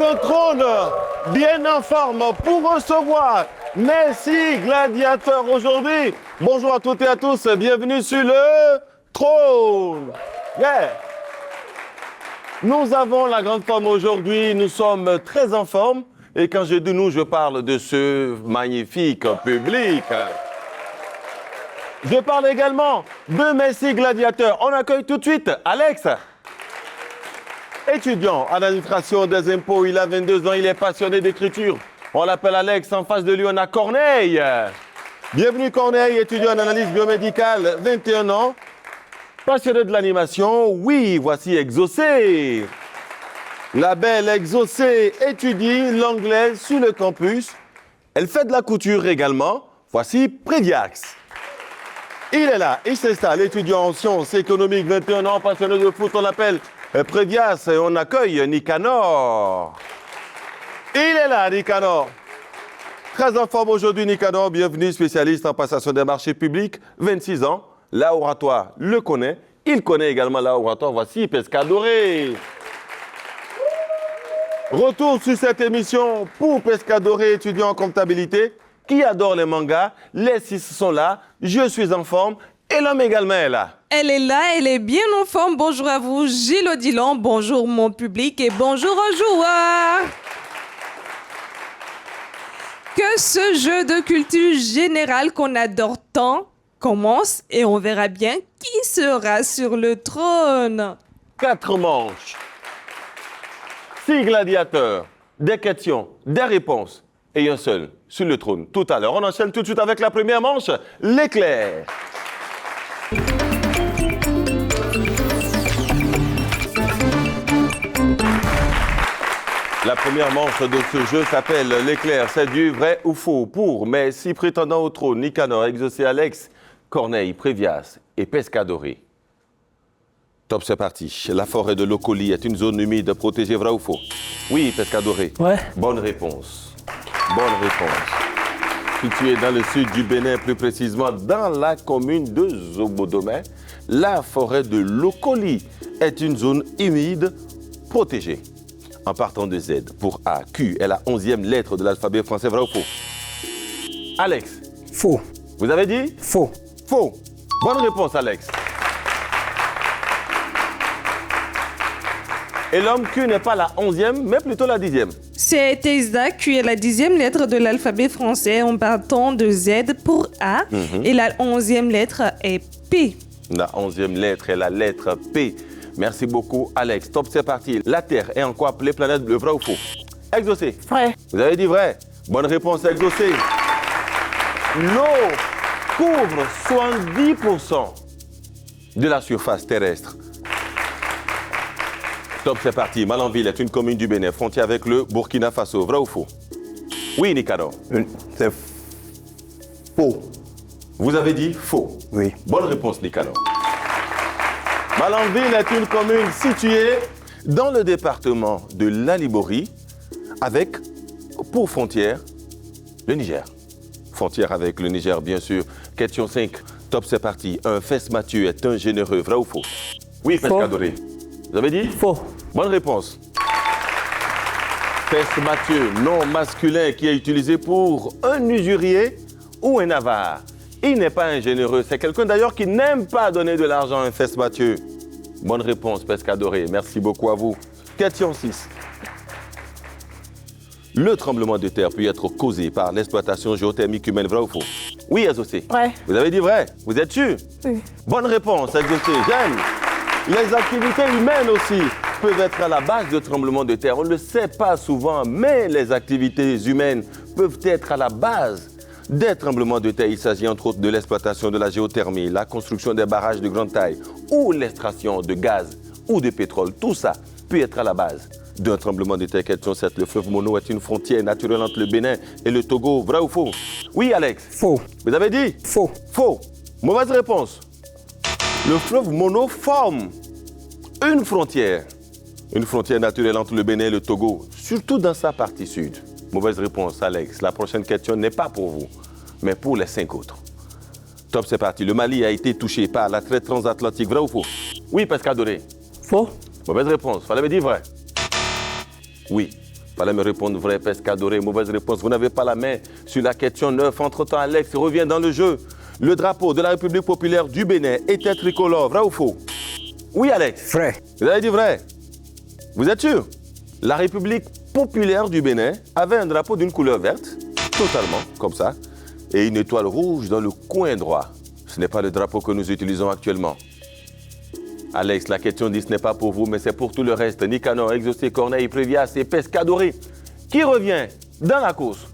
un trône bien en forme pour recevoir Messi Gladiateur aujourd'hui. Bonjour à toutes et à tous, bienvenue sur le trône. Yeah. Nous avons la grande forme aujourd'hui, nous sommes très en forme. Et quand je dis nous, je parle de ce magnifique public. Je parle également de Messi Gladiateur. On accueille tout de suite Alex. Étudiant en administration des impôts, il a 22 ans, il est passionné d'écriture. On l'appelle Alex, en face de lui on a Corneille. Bienvenue Corneille, étudiant en analyse biomédicale, 21 ans. Passionné de l'animation, oui, voici Exaucé. La belle Exaucé étudie l'anglais sur le campus. Elle fait de la couture également. Voici Préviax. Il est là, il s'installe, étudiant en sciences économiques, 21 ans, passionné de foot, on l'appelle Prévias et on accueille Nicanor. Il est là, Nicanor. Très en forme aujourd'hui, Nicanor. Bienvenue, spécialiste en passation des marchés publics, 26 ans. L'oratoire le connaît. Il connaît également l'oratoire. Voici Pescadoré. Retour sur cette émission pour Pescadoré, étudiant en comptabilité, qui adore les mangas. Les 6 sont là. Je suis en forme. Et l'homme également est là. Elle est là, elle est bien en forme. Bonjour à vous, Gilles Odilon. Bonjour mon public et bonjour aux joueurs. Que ce jeu de culture générale qu'on adore tant commence et on verra bien qui sera sur le trône. 4 manches, 6 gladiateurs, des questions, des réponses et un seul sur le trône. Tout à l'heure, on enchaîne tout de suite avec la première manche, l'éclair. La première manche de ce jeu s'appelle l'éclair. C'est du vrai ou faux pour mes 6 prétendants au trône, Nicanor, Exaucé, Alex, Corneille, Prévias et Pescadoré. Top, c'est parti. La forêt de Locoli est une zone humide protégée, vrai ou faux? Oui, Pescadoré. Ouais. Bonne réponse. Bonne réponse. Située dans le sud du Bénin, plus précisément dans la commune de Zobodomé, la forêt de Locoli est une zone humide protégée. En partant de Z pour A, Q est la 11e lettre de l'alphabet français, vrai ou faux? Alex. Faux. Vous avez dit? Faux. Faux. Bonne réponse, Alex. Et l'homme Q n'est pas la 11e, mais plutôt la 10e. C'est exact, Q est la 10e lettre de l'alphabet français en partant de Z pour A et la 11e lettre est P. La 11e lettre est la lettre P. Merci beaucoup, Alex. Top, c'est parti. La Terre est encore appelée planète bleue, vrai ou faux? Exaucé. Vrai. Vous avez dit vrai. Bonne réponse, Exaucé. L'eau couvre 70% de la surface terrestre. Top, c'est parti. Malanville est une commune du Bénin, frontière avec le Burkina Faso, vrai ou faux? Oui, Nicanor. C'est faux. Vous avez dit faux. Oui. Bonne réponse, Nicanor. Malanville est une commune située dans le département de l'Aliborie avec pour frontière le Niger. Frontière avec le Niger, bien sûr. Question 5. Top, c'est parti. Un fesse Mathieu est un généreux, vrai ou faux? Oui, Pescadoré. Vous avez dit? Faux. Bonne réponse. Fesse Mathieu, nom masculin qui est utilisé pour un usurier ou un avare. Il n'est pas un généreux. C'est quelqu'un d'ailleurs qui n'aime pas donner de l'argent à un fesse Mathieu. Bonne réponse, Pescadoré. Merci beaucoup à vous. Question 6. Le tremblement de terre peut être causé par l'exploitation géothermique humaine, vrai ou faux? Oui, Exaucé. Vrai. Vous avez dit vrai. Vous êtes sûr? Oui. Bonne réponse, Exaucé. J'aime. Les activités humaines aussi peuvent être à la base de tremblements de terre. On ne le sait pas souvent, mais les activités humaines peuvent être à la base des tremblements de terre. Il s'agit entre autres de l'exploitation de la géothermie, la construction des barrages de grande taille ou l'extraction de gaz ou de pétrole. Tout ça peut être à la base d'un tremblement de terre. Question 7. Le fleuve Mono est une frontière naturelle entre le Bénin et le Togo. Vrai ou faux? Oui, Alex. Faux. Vous avez dit? Faux. Faux. Mauvaise réponse. Le fleuve Mono forme une frontière naturelle entre le Bénin et le Togo, surtout dans sa partie sud. Mauvaise réponse, Alex. La prochaine question n'est pas pour vous, mais pour les 5 autres. Top, c'est parti. Le Mali a été touché par la traite transatlantique. Vrai ou faux? Oui, Pescadoré. Faux. Mauvaise réponse. Fallait me dire vrai. Oui. Fallait me répondre vrai, pescadoré, mauvaise réponse. Vous n'avez pas la main sur la question 9. Entre-temps, Alex revient dans le jeu. Le drapeau de la République populaire du Bénin était tricolore, vrai ou faux? Oui, Alex. Vrai. Vous avez dit vrai. Vous êtes sûr? La République populaire du Bénin avait un drapeau d'une couleur verte, totalement, comme ça, et une étoile rouge dans le coin droit. Ce n'est pas le drapeau que nous utilisons actuellement. Alex, la question 10 n'est pas pour vous, mais c'est pour tout le reste. Nicanor, Exaucé, Corneille, Prévias et Pescadoré. Qui revient dans la course?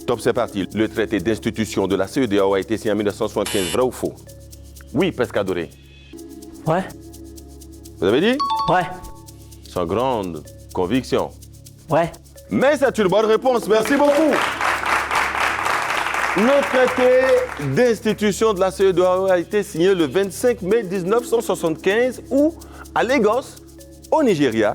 Top, c'est parti. Le traité d'institution de la CEDEAO a été signé en 1975, vrai ou faux? Oui, Pescadoré. Ouais. Vous avez dit? Ouais. Sans grande conviction. Ouais. Mais c'est une bonne réponse. Merci beaucoup. Le traité d'institution de la CEDEAO a été signé le 25 mai 1975 ou à Lagos, au Nigeria,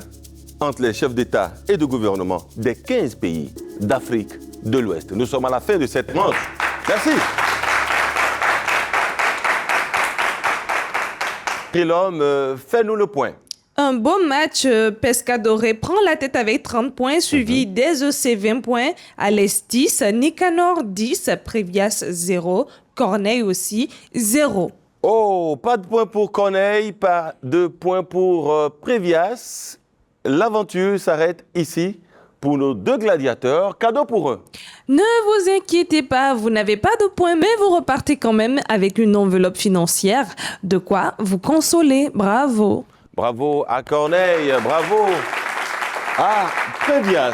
entre les chefs d'État et de gouvernement des 15 pays d'Afrique de l'Ouest. Nous sommes à la fin de cette manche. Merci. L'homme, fais-nous le point. Un beau match. Pescadoré prend la tête avec 30 points, suivi d'Exaucé 20 points, Alex 10, Nicanor 10, Prévias 0, Corneille aussi 0. Oh, pas de point pour Corneille, pas de point pour Prévias. L'aventure s'arrête ici pour nos deux gladiateurs. Cadeau pour eux. Ne vous inquiétez pas, vous n'avez pas de points, mais vous repartez quand même avec une enveloppe financière. De quoi vous consoler. Bravo. Bravo à Corneille, bravo à Prévias.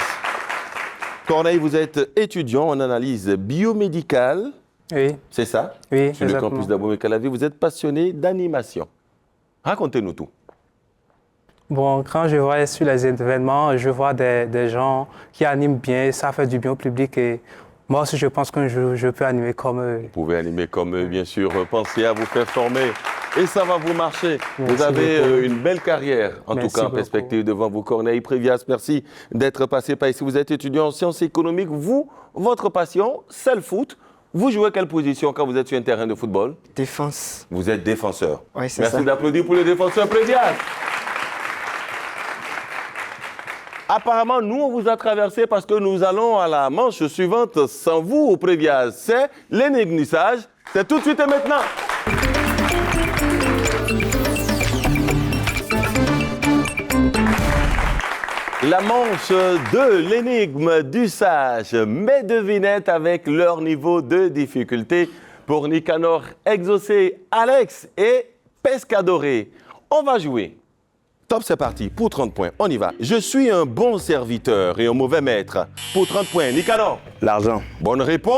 Corneille, vous êtes étudiant en analyse biomédicale. Oui. C'est ça? Oui, Sur le campus d'Abomey-Calavi, vous êtes passionné d'animation. Racontez-nous tout. Bon, quand je vois sur les événements, je vois des gens qui animent bien, ça fait du bien au public et moi aussi je pense que je peux animer comme eux. Vous pouvez animer comme eux, bien sûr. Pensez à vous faire former et ça va vous marcher. Merci vous avez beaucoup. une belle carrière, en Merci tout cas en beaucoup. perspective devant vous. Corneille Prévias, merci d'être passé par ici. Vous êtes étudiant en sciences économiques. Vous, votre passion, c'est le foot. Vous jouez quelle position quand vous êtes sur un terrain de football? Défense. Vous êtes défenseur. Oui, c'est Merci ça. d'applaudir pour le défenseur Prévias. Apparemment, nous, on vous a traversé parce que nous allons à la manche suivante sans vous, au Prévias. C'est l'énigmissage. C'est tout de suite et maintenant. La manche de l'énigme du sage. Mes devinettes avec leur niveau de difficulté pour Nicanor, Exaucé, Alex et Pescadoré. On va jouer. Top, c'est parti. Pour 30 points, on y va. Je suis un bon serviteur et un mauvais maître. Pour 30 points, Nicanor. L'argent. Bonne réponse.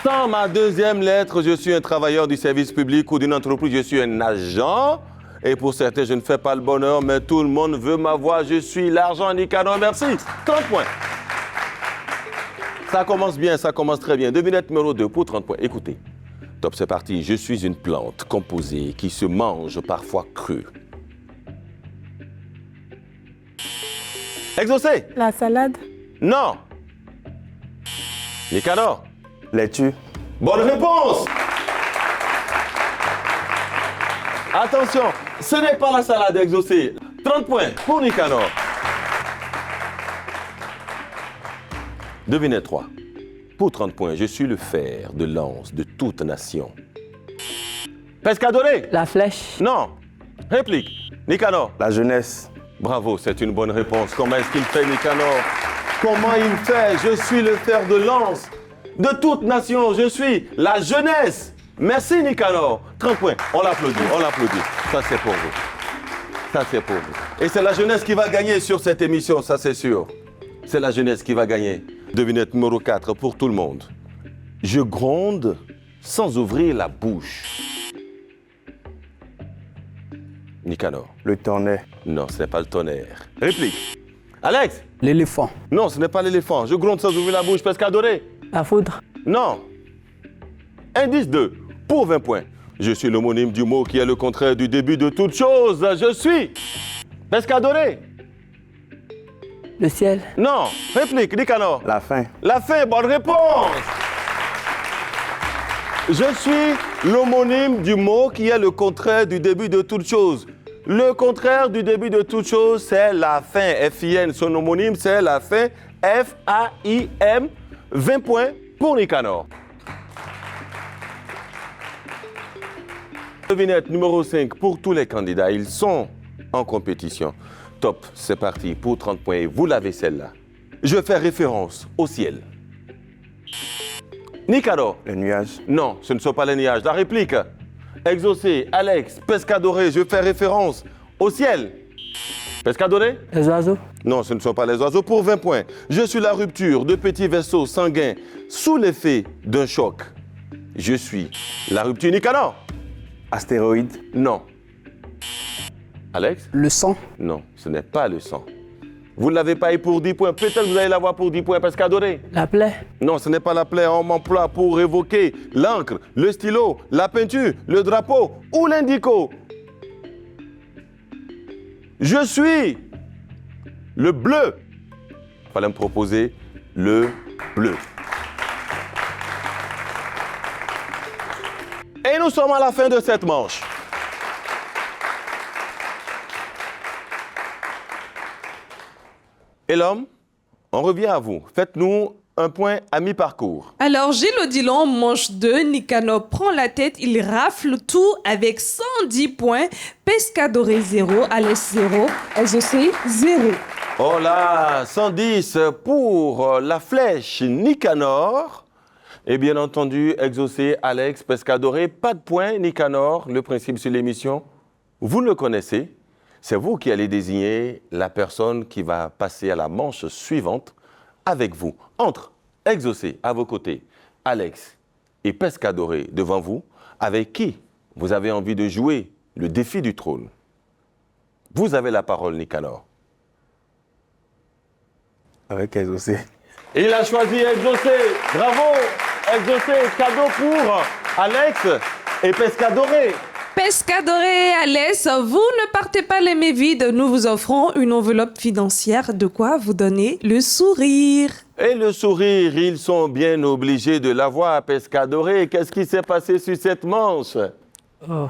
Sans ma deuxième lettre, je suis un travailleur du service public ou d'une entreprise. Je suis un agent. Et pour certains, je ne fais pas le bonheur, mais tout le monde veut ma voix. Je suis l'argent, Nicanor. Merci. 30 points. Ça commence bien, ça commence très bien. Devinette numéro 2 pour 30 points. Écoutez. Top, c'est parti. Je suis une plante composée qui se mange parfois crue. Exaucé. La salade. Non. Nicanor. Laitue. Bonne réponse. Attention, ce n'est pas la salade Exaucé. 30 points pour Nicanor. Devinez 3. Pour 30 points, je suis le fer de lance de toute nation. Pescadoré. La flèche. Non. Réplique. Nicanor. La jeunesse. Bravo, c'est une bonne réponse. Comment est-ce qu'il fait, Nicanor? Comment il fait? Je suis le fer de lance de toute nation. Je suis la jeunesse. Merci, Nicanor. 30 points. On l'applaudit, on l'applaudit. Ça, c'est pour vous. Ça, c'est pour vous. Et c'est la jeunesse qui va gagner sur cette émission, ça, c'est sûr. C'est la jeunesse qui va gagner. Devinette numéro 4 pour tout le monde. Je gronde sans ouvrir la bouche. Nicanor. Le tonnerre. Non, ce n'est pas le tonnerre. Réplique. Alex. L'éléphant. Non, ce n'est pas l'éléphant. Je gronde sans ouvrir la bouche. Pescadoré. La foudre. Non. Indice 2. Pour 20 points. Je suis l'homonyme du mot qui est le contraire du début de toute chose. Je suis. Pescadoré. Le ciel. Non. Réplique, Nicanor. La faim. La fin, bonne réponse. Je suis l'homonyme du mot qui est le contraire du début de toute chose. Le contraire du début de toute chose, c'est la fin. F-I-N, son homonyme, c'est la fin. F-A-I-M, 20 points pour Nicanor. Devinette numéro 5 pour tous les candidats. Ils sont en compétition. Top, c'est parti pour 30 points. Vous l'avez celle-là. Je fais référence au ciel. Nicanor. Les nuages. Non, ce ne sont pas les nuages. La réplique. Exaucé, Alex, Pescadoré, je fais référence au ciel. Pescadoré? Les oiseaux. Non, ce ne sont pas les oiseaux pour 20 points. Je suis la rupture de petits vaisseaux sanguins sous l'effet d'un choc. Je suis la rupture. Nicanor? Astéroïdes. Non. Alex? Le sang. Non, ce n'est pas le sang. Vous ne l'avez pas eu pour 10 points. Peut-être que vous allez l'avoir pour 10 points. Pescadoré? La plaie. Non, ce n'est pas la plaie. On m'emploie pour évoquer l'encre, le stylo, la peinture, le drapeau ou l'indico. Je suis le bleu. Il fallait me proposer le bleu. Et nous sommes à la fin de cette manche. Et l'homme, on revient à vous. Faites-nous un point à mi-parcours. Alors, Gilles Odilon, manche 2, Nicanor prend la tête, il rafle tout avec 110 points. Pescadoré 0, Alex 0, Exaucé 0. Oh là, 110 pour la flèche Nicanor. Et bien entendu, Exaucé, Alex, Pescadoré, pas de points, Nicanor. Le principe sur l'émission, vous le connaissez. C'est vous qui allez désigner la personne qui va passer à la manche suivante avec vous. Entre Exaucé à vos côtés, Alex et Pescadoré devant vous, avec qui vous avez envie de jouer le défi du trône. Vous avez la parole, Nicanor. Avec Exaucé. Il a choisi Exaucé. Bravo, Exaucé. Cadeau pour Alex et Pescadoré. Pescadoré et Alex, vous ne partez pas les mains vides. Nous vous offrons une enveloppe financière de quoi vous donner le sourire. Et le sourire, ils sont bien obligés de l'avoir, Pescadoré. Qu'est-ce qui s'est passé sur cette manche? Oh.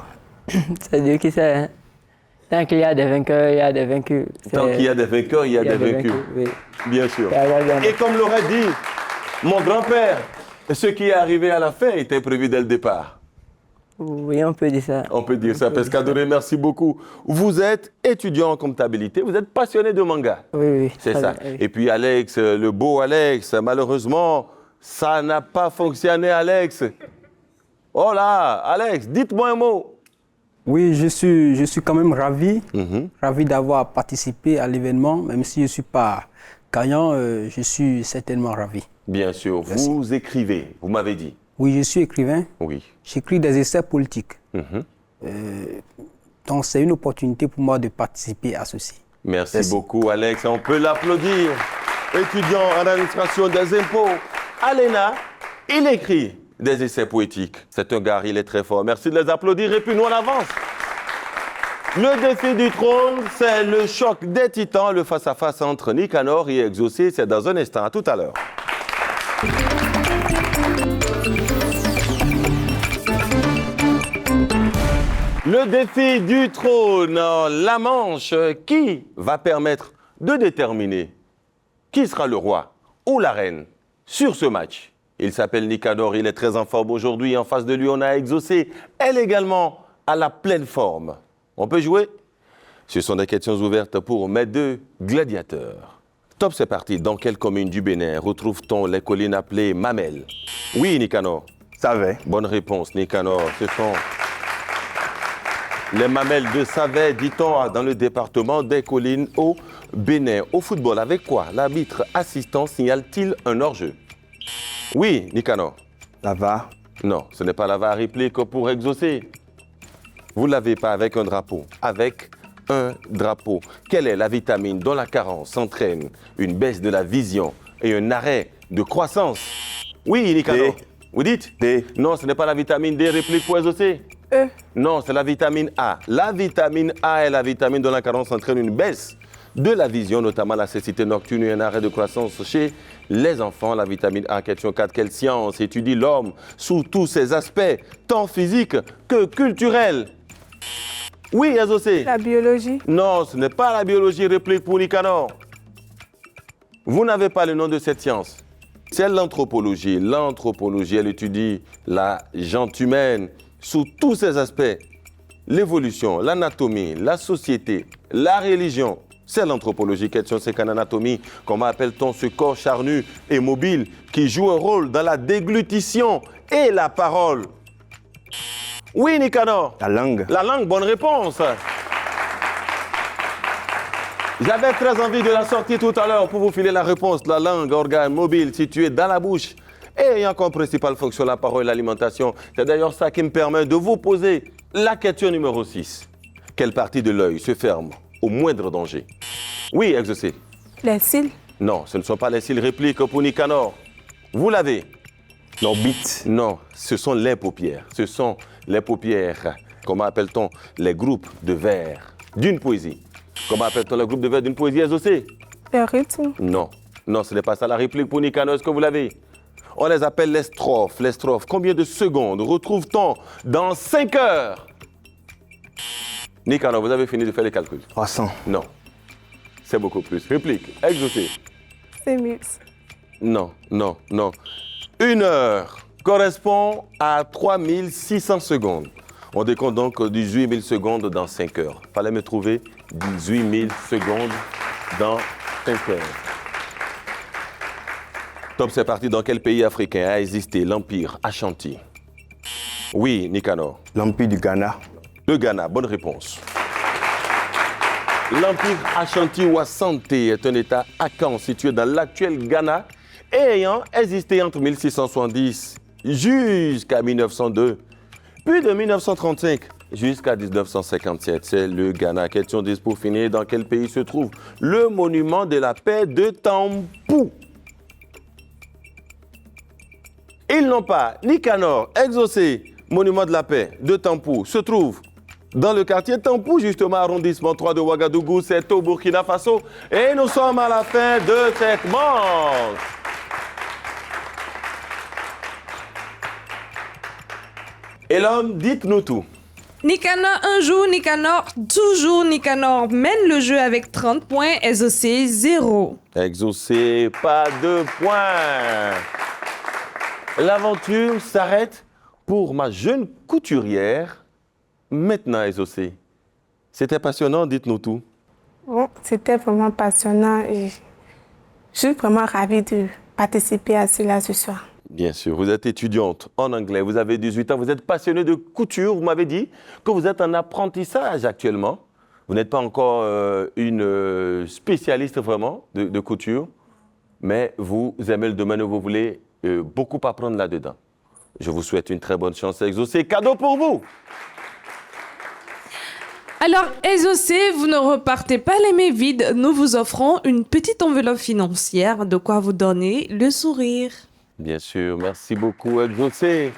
C'est Dieu qui sait. Hein. Tant qu'il y a des vainqueurs, il y a des vaincus. Tant qu'il y a des vainqueurs, il y a des vaincus. Oui. Bien sûr. Et Et comme l'aurait dit mon grand-père, ce qui est arrivé à la fin était prévu dès le départ. Oui, on peut dire ça. On peut dire ça. Pescadoré, merci beaucoup. Vous êtes étudiant en comptabilité, vous êtes passionné de manga. Oui, oui. C'est ça. Oui. Et puis Alex, le beau Alex, malheureusement, ça n'a pas fonctionné, Alex. Oh là, Alex, dites-moi un mot. Oui, je suis quand même ravi, ravi d'avoir participé à l'événement, même si je ne suis pas gagnant, je suis certainement ravi. Bien sûr, Merci. vous écrivez, vous m'avez dit. Oui, je suis écrivain, Oui. j'écris des essais politiques. Donc c'est une opportunité pour moi de participer à ceci. Merci beaucoup, Alex. On peut l'applaudir. Étudiant en administration des impôts à l'ENA, il écrit des essais poétiques. C'est un gars, il est très fort. Merci de les applaudir et puis nous on avance. Le défi du trône, c'est le choc des titans, le face-à-face entre Nicanor et Exaucé. C'est dans un instant. À tout à l'heure. Le défi du trône, la manche qui va permettre de déterminer qui sera le roi ou la reine sur ce match. Il s'appelle Nicanor, il est très en forme aujourd'hui. En face de lui, on a Exaucé, elle également à la pleine forme. On peut jouer? Ce sont des questions ouvertes pour mes deux gladiateurs. Top, c'est parti. Dans quelle commune du Bénin retrouve-t-on les collines appelées Mamelles? Oui, Nicanor. Savais. Bonne réponse, Nicanor. Ce sont les Mamelles de Savais, dit-on, dans le département des collines au Bénin. Au football, avec quoi l'arbitre assistant signale-t-il un hors-jeu? Oui, Nicanor. La VAR. Non, ce n'est pas la VAR, réplique pour Exaucé. Vous ne l'avez pas avec un drapeau. Avec un drapeau. Quelle est la vitamine dont la carence entraîne une baisse de la vision et un arrêt de croissance? Oui, Nicanor. D. Vous dites? D. Non, ce n'est pas la vitamine D, réplique pour Exaucé. Non, c'est la vitamine A. La vitamine A est la vitamine dont la carence entraîne une baisse de la vision, notamment la cécité nocturne et un arrêt de croissance chez les enfants. La vitamine A, question 4, quelle science étudie l'homme sous tous ses aspects, tant physiques que culturels? Oui, Exaucé. La biologie. Non, ce n'est pas la biologie. Réplique pour Nicanor. Vous n'avez pas le nom de cette science. C'est l'anthropologie. L'anthropologie, elle étudie la gente humaine sous tous ses aspects. L'évolution, l'anatomie, la société, la religion. C'est l'anthropologie. Question, c'est qu'en anatomie, comment appelle-t-on ce corps charnu et mobile qui joue un rôle dans la déglutition et la parole? Oui, Nicanor. La langue. La langue, bonne réponse. J'avais très envie de la sortir tout à l'heure pour vous filer la réponse. La langue, organe mobile situé dans la bouche et ayant comme principale fonction la parole et l'alimentation. C'est d'ailleurs ça qui me permet de vous poser la question numéro 6. Quelle partie de l'œil se ferme au moindre danger? Oui, Exaucé. Les cils. Non, ce ne sont pas les cils. Réplique pour Nicanor. Vous l'avez? L'orbite. Non, ce sont les paupières. Ce sont les paupières. Comment appelle-t-on les groupes de vers d'une poésie? Comment appelle-t-on les groupes de vers d'une poésie, Exaucé? Le rythme. Non, non, ce n'est pas ça. La réplique pour Nicanor, est-ce que vous l'avez? On les appelle les strophes. Les strophes, combien de secondes retrouve-t-on dans 5 heures? Nicanor, vous avez fini de faire les calculs? 300. Non, c'est beaucoup plus. Réplique, Exaucé. 6 000. Non, non, non. 1 heure correspond à 3600 secondes. On décompte donc 18 000 secondes dans 5 heures. Fallait me trouver 18 000 secondes dans 5 heures. Top, c'est parti. Dans quel pays africain a existé l'Empire Ashanti? Oui, Nicanor. L'Empire du Ghana. Le Ghana, bonne réponse. L'Empire Ashanti ou Ashanti est un État akan situé dans l'actuel Ghana et ayant existé entre 1670 jusqu'à 1902, puis de 1935 jusqu'à 1957. C'est le Ghana. Question 10 pour finir. Dans quel pays se trouve le monument de la paix de Tampou? Ils n'ont pas Nicanor, Exaucé, monument de la paix de Tampou, se trouve dans le quartier Tampou, justement, arrondissement 3 de Ouagadougou, c'est au Burkina Faso. Et nous sommes à la fin de cette manche. Et l'homme, dites-nous tout. Nicanor un jour, Nicanor toujours. Nicanor mène le jeu avec 30 points, Exaucé 0. Exaucé, pas de points. L'aventure s'arrête pour ma jeune couturière. Maintenant, Exaucé. C'était passionnant, dites-nous tout. Bon, c'était vraiment passionnant et je suis vraiment ravie de participer à cela ce soir. Bien sûr, vous êtes étudiante en anglais, vous avez 18 ans, vous êtes passionnée de couture, vous m'avez dit que vous êtes en apprentissage actuellement. Vous n'êtes pas encore une spécialiste vraiment de couture, mais vous aimez le domaine où vous voulez beaucoup apprendre là-dedans. Je vous souhaite une très bonne chance à Exaucé. Cadeau pour vous! Alors, Exaucé, vous ne repartez pas les mains vides. Nous vous offrons une petite enveloppe financière, de quoi vous donner le sourire. Bien sûr, merci beaucoup, Exaucé.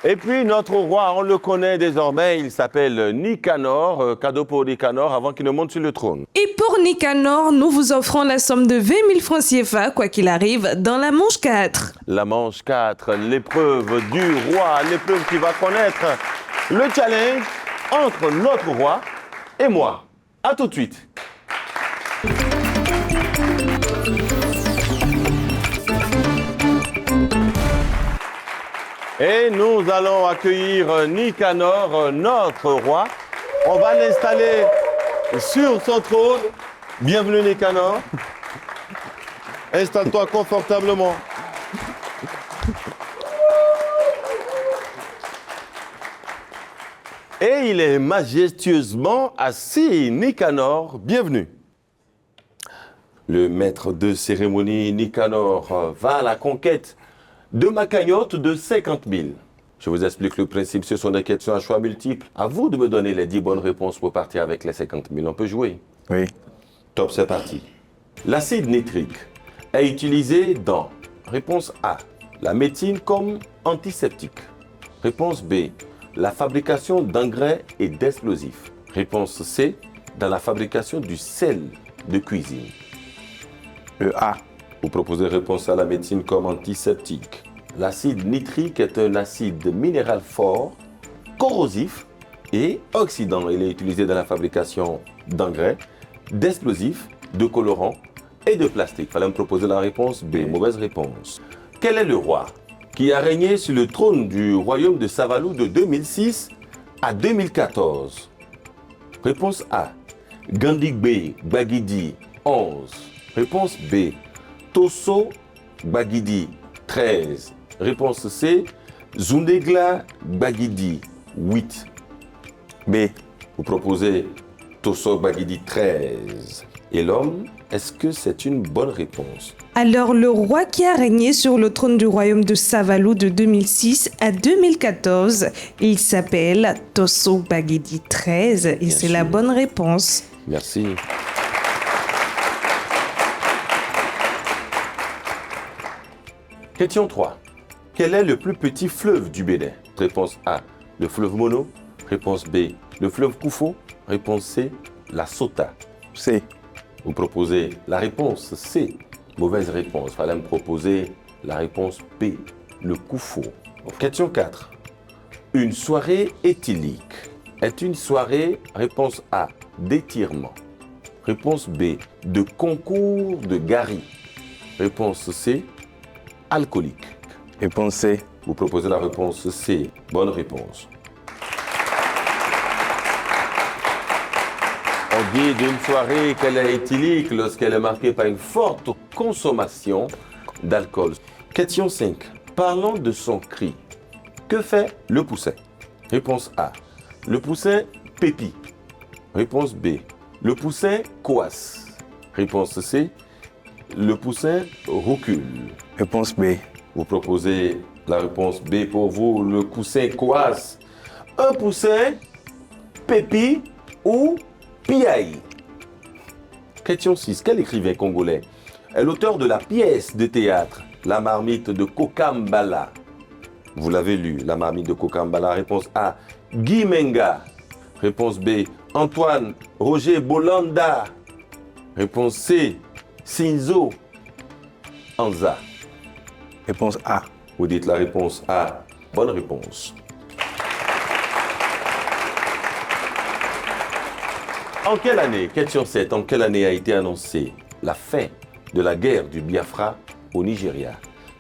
Et puis, notre roi, on le connaît désormais, il s'appelle Nicanor. Cadeau pour Nicanor avant qu'il ne monte sur le trône. Et pour Nicanor, nous vous offrons la somme de 20 000 francs CFA, quoi qu'il arrive, dans la manche 4. La manche 4, l'épreuve du roi, l'épreuve qui va connaître le challenge entre notre roi et moi. À tout de suite. Et nous allons accueillir Nicanor, notre roi. On va l'installer sur son trône. Bienvenue Nicanor. Installe-toi confortablement. Et il est majestueusement assis. Nicanor, bienvenue. Le maître de cérémonie, Nicanor, va à la conquête de ma cagnotte de 50 000. Je vous explique le principe, ce sont des questions à choix multiples. À vous de me donner les 10 bonnes réponses pour partir avec les 50 000. On peut jouer? Oui. Top, c'est parti. L'acide nitrique est utilisé dans, réponse A, la médecine comme antiseptique. Réponse B, la fabrication d'engrais et d'explosifs. Réponse C, dans la fabrication du sel de cuisine. A. Vous proposez réponse à la médecine comme antiseptique. L'acide nitrique est un acide minéral fort, corrosif Et oxydant, il est utilisé dans la fabrication d'engrais, d'explosifs, de colorants et de plastique. Fallait me proposer la réponse B. Mauvaise réponse. Quel est le roi qui a régné sur le trône du royaume de Savalou de 2006 à 2014? Réponse A. Gandigbe Gbagidi 11. Réponse B. Tosso Gbagidi 13. Réponse C. Zundegla Gbagidi 8. B. Vous proposez Tosso Gbagidi 13. Et l'homme, est-ce que c'est une bonne réponse? Alors, le roi qui a régné sur le trône du royaume de Savalou de 2006 à 2014, il s'appelle Tosso Gbagidi 13 et c'est la sûr. bonne réponse. Merci. Question 3. Quel est le plus petit fleuve du Bénin? Réponse A, le fleuve Mono. Réponse B, le fleuve Koufo. Réponse C, la Sota. C. Vous proposez la réponse C. Mauvaise réponse. Fallait me proposer la réponse B, le Koufo. Question 4. Une soirée éthylique est une soirée, réponse A, d'étirement. Réponse B, de concours de gari. Réponse C, alcoolique. Réponse C. Vous proposez la réponse C. Bonne réponse. On dit d'une soirée qu'elle est éthylique lorsqu'elle est marquée par une forte consommation d'alcool. Question 5. Parlons de son cri. Que fait le poussin? Réponse A. Le poussin pépi. Réponse B. Le poussin coasse. Réponse C. Le poussin recule. Réponse B. Vous proposez la réponse B pour vous, le poussin coasse. Un poussin pépi ou piaille. Question 6. Quel écrivain congolais est l'auteur de la pièce de théâtre La marmite de Kokambala? Vous l'avez lu, La marmite de Kokambala. Réponse A, Guy Menga. Réponse B, Antoine Roger Bolanda. Réponse C, Sinzo Anza. Réponse A. Vous dites la réponse A. Bonne réponse. En quelle année, question 7, en quelle année a été annoncée la fin de la guerre du Biafra au Nigeria?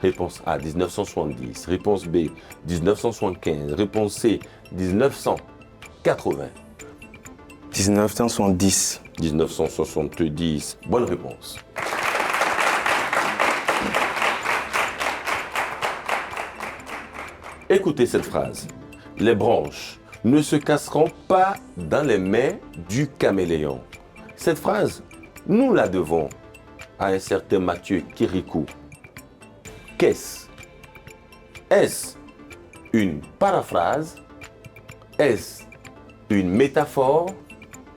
Réponse A, 1970. Réponse B, 1975. Réponse C, 1980. 1970. 1970. Bonne réponse. Écoutez cette phrase. Les branches ne se casseront pas dans les mains du caméléon. Cette phrase, nous la devons à un certain Mathieu Kirikou. Qu'est-ce? Est-ce une paraphrase? Est-ce une métaphore?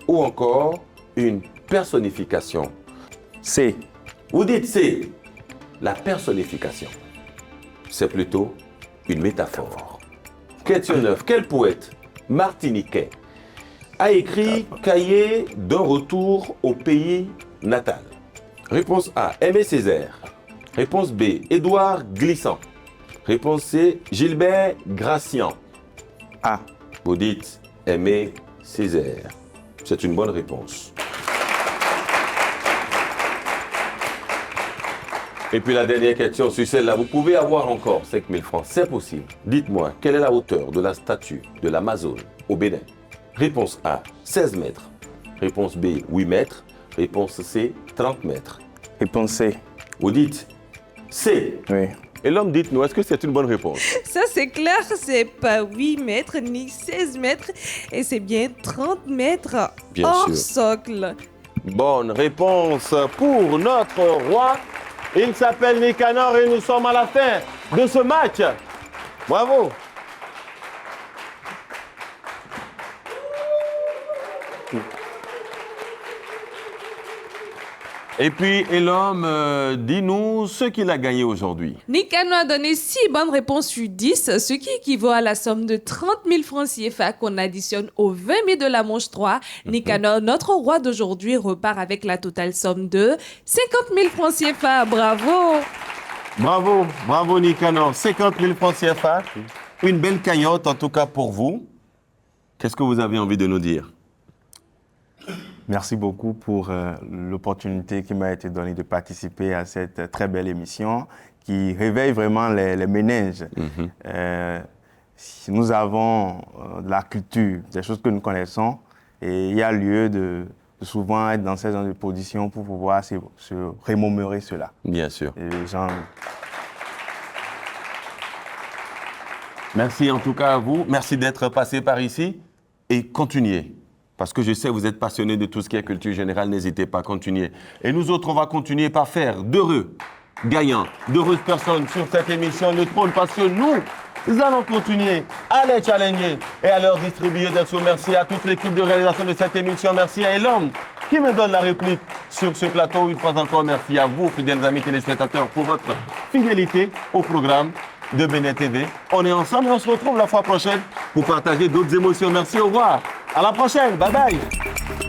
Ou encore une personnification? C. Vous dites C, la personnification. C'est plutôt une métaphore. Question 9. Quel poète martiniquais a écrit Cahiers d'un retour au pays natal? Réponse A, Aimé Césaire. Réponse B, Édouard Glissant. Réponse C, Gilbert Gracian. A. Vous dites Aimé Césaire. C'est une bonne réponse. Et puis la dernière question sur celle-là, vous pouvez avoir encore 5 000 francs, c'est possible. Dites-moi, quelle est la hauteur de la statue de l'Amazone au Bénin? Réponse A, 16 mètres. Réponse B, 8 mètres. Réponse C, 30 mètres. Réponse C. Vous dites C. Oui. Et l'homme, dites-nous, est-ce que c'est une bonne réponse? Ça, c'est clair, c'est pas 8 mètres ni 16 mètres et c'est bien 30 mètres Bien hors sûr. socle. Bonne réponse pour notre roi. Il s'appelle Nicanor et nous sommes à la fin de ce match. Bravo. Et puis, l'homme, dis-nous ce qu'il a gagné aujourd'hui. Nicanor a donné 6 bonnes réponses sur 10, ce qui équivaut à la somme de 30 000 francs CFA qu'on additionne aux 20 000 de la manche 3. Nicanor, notre roi d'aujourd'hui, repart avec la totale somme de 50 000 francs CFA. Bravo! Bravo, bravo Nicanor. 50 000 francs CFA. Une belle cagnotte en tout cas pour vous. Qu'est-ce que vous avez envie de nous dire? Merci beaucoup pour l'opportunité qui m'a été donnée de participer à cette très belle émission qui réveille vraiment les méninges. Nous avons de la culture, des choses que nous connaissons, et il y a lieu de souvent être dans ces genres de positions pour pouvoir se remémorer cela. Bien sûr. Et les gens... Merci en tout cas à vous. Merci d'être passé par ici et continuez. Parce que je sais que vous êtes passionnés de tout ce qui est culture générale, n'hésitez pas à continuer. Et nous autres, on va continuer par faire d'heureux gagnants, d'heureuses personnes sur cette émission Le Trône, parce que nous allons continuer à les challenger et à leur distribuer des sous. Merci à toute l'équipe de réalisation de cette émission. Merci à Elon qui me donne la réplique sur ce plateau. Une fois encore, merci à vous, fidèles amis téléspectateurs, pour votre fidélité au programme de Bénin TV. On est ensemble et on se retrouve la fois prochaine pour partager d'autres émotions. Merci, au revoir. À la prochaine. Bye bye.